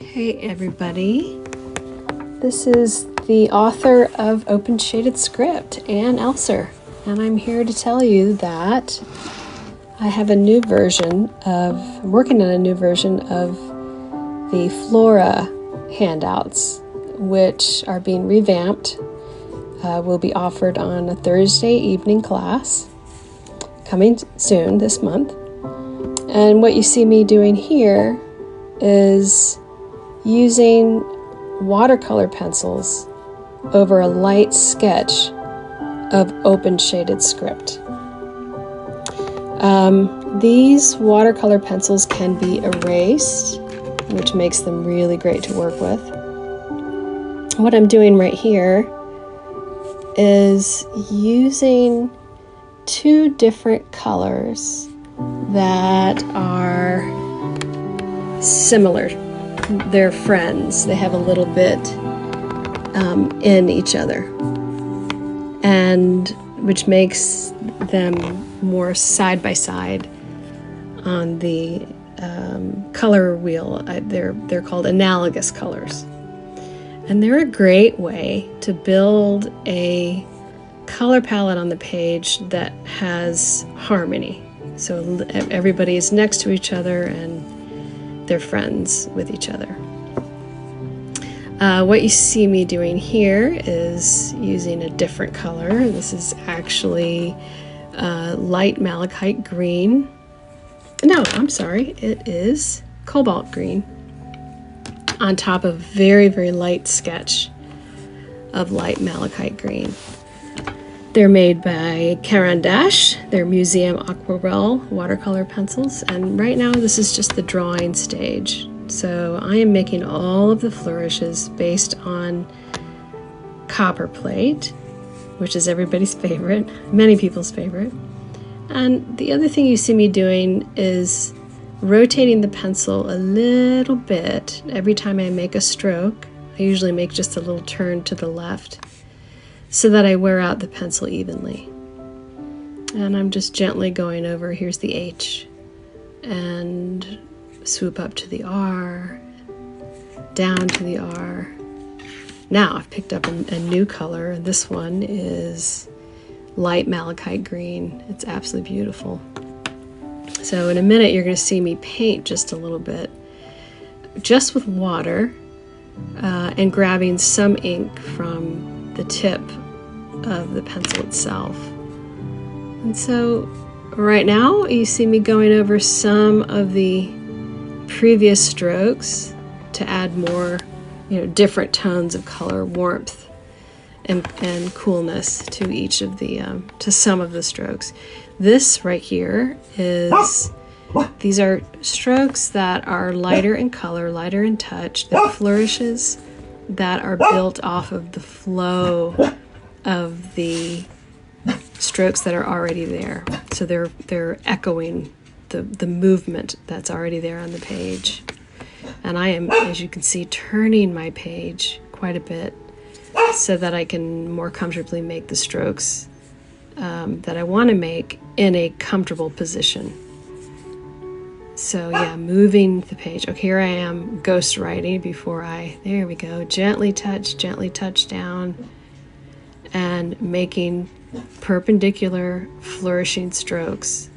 Hey everybody, this is the author of Open Shaded Script, Anne-Davnes, and I'm here to tell you that I have a new version I'm working on a new version of the FLORA handouts, which are being revamped, will be offered on a Thursday evening class, coming soon this month. And what you see me doing here is using watercolor pencils over a light sketch of open shaded script. These watercolor pencils can be erased, which makes them really great to work with. What I'm doing right here is using two different colors that are similar. They're friends. They have a little bit in each other, and which makes them more side by side on the color wheel. They're called analogous colors, and they're a great way to build a color palette on the page that has harmony. So everybody is next to each other and they're friends with each other. What you see me doing here is using a different color. This is actually light malachite green. No, I'm sorry, it is cobalt green on top of very, very light sketch of light malachite green. They're made by Anne-Davnes. They're museum aquarelle watercolor pencils, and right now this is just the drawing stage. So I am making all of the flourishes based on copper plate, which is everybody's favorite, many people's favorite. And the other thing you see me doing is rotating the pencil a little bit every time I make a stroke. I usually make just a little turn to the left, so that I wear out the pencil evenly. And I'm just gently going over, here's the H, and swoop up to the R, down to the R. Now I've picked up a new color. This one is light malachite green. It's absolutely beautiful. So in a minute you're going to see me paint just a little bit, just with water, and grabbing some ink from the tip of the pencil itself. And so right now you see me going over some of the previous strokes to add more, different tones of color, warmth and coolness to each of the to some of the strokes. This right here is these are strokes that are lighter in color, lighter in touch, the flourishes that are built off of the flow of the strokes that are already there. So they're echoing the movement that's already there on the page. And I am, as you can see, turning my page quite a bit so that I can more comfortably make the strokes that I want to make in a comfortable position. So yeah, moving the page. Okay, here I am ghost writing before there we go, gently touch down and making perpendicular flourishing strokes.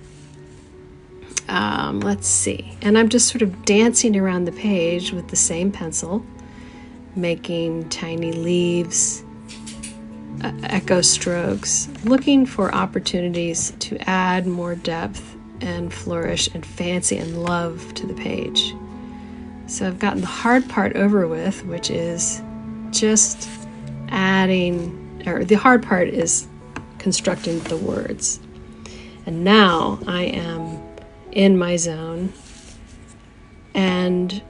Let's see. And I'm just sort of dancing around the page with the same pencil, making tiny leaves, echo strokes, looking for opportunities to add more depth and flourish and fancy and love to the page. So I've gotten the hard part over with, which is just adding, or the hard part is constructing the words. And now I am in my zone and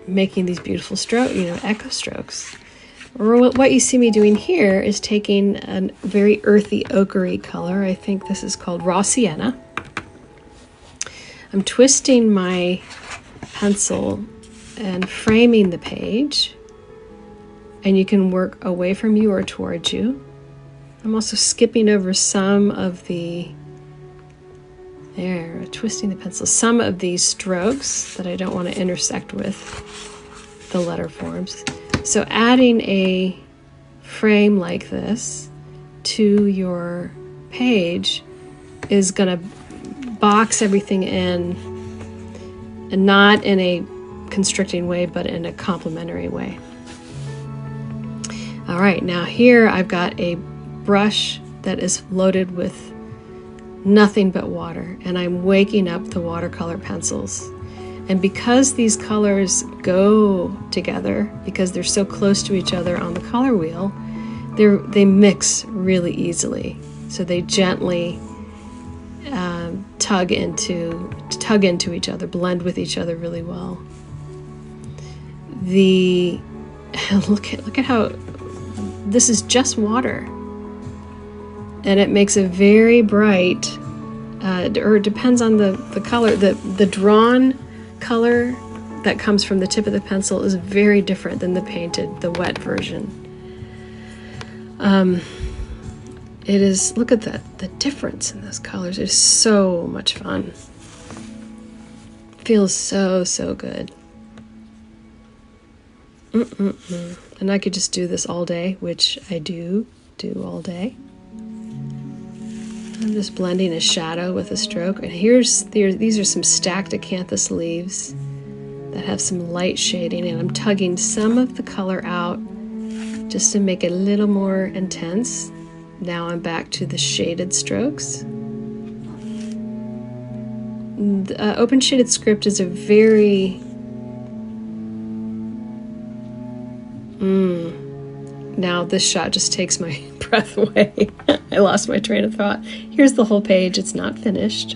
making these beautiful echo strokes. What you see me doing here is taking a very earthy ochre color. I think this is called raw sienna. I'm twisting my pencil and framing the page, and you can work away from you or towards you. I'm also skipping over some of the There, twisting the pencil. Some of these strokes that I don't want to intersect with. the letter forms. So adding a frame like this to your page is going to box everything in, and not in a constricting way, but in a complementary way. All right, now here I've got a brush that is loaded with nothing but water, and I'm waking up the watercolor pencils. And because these colors go together, because they're so close to each other on the color wheel, they mix really easily. So they gently tug into each other, blend with each other really well. Look at how this is just water, and it makes a very bright, or it depends on the color. The drawn color that comes from the tip of the pencil is very different than the painted, the wet version. It is, look at that, the difference in those colors is so much fun. Feels so good. And I could just do this all day, which I do all day. I'm just blending a shadow with a stroke, and these are some stacked acanthus leaves that have some light shading, and I'm tugging some of the color out just to make it a little more intense. Now I'm back to the shaded strokes. The open shaded script is a very now this shot just takes my breath away. I lost my train of thought. Here's the whole page. It's not finished.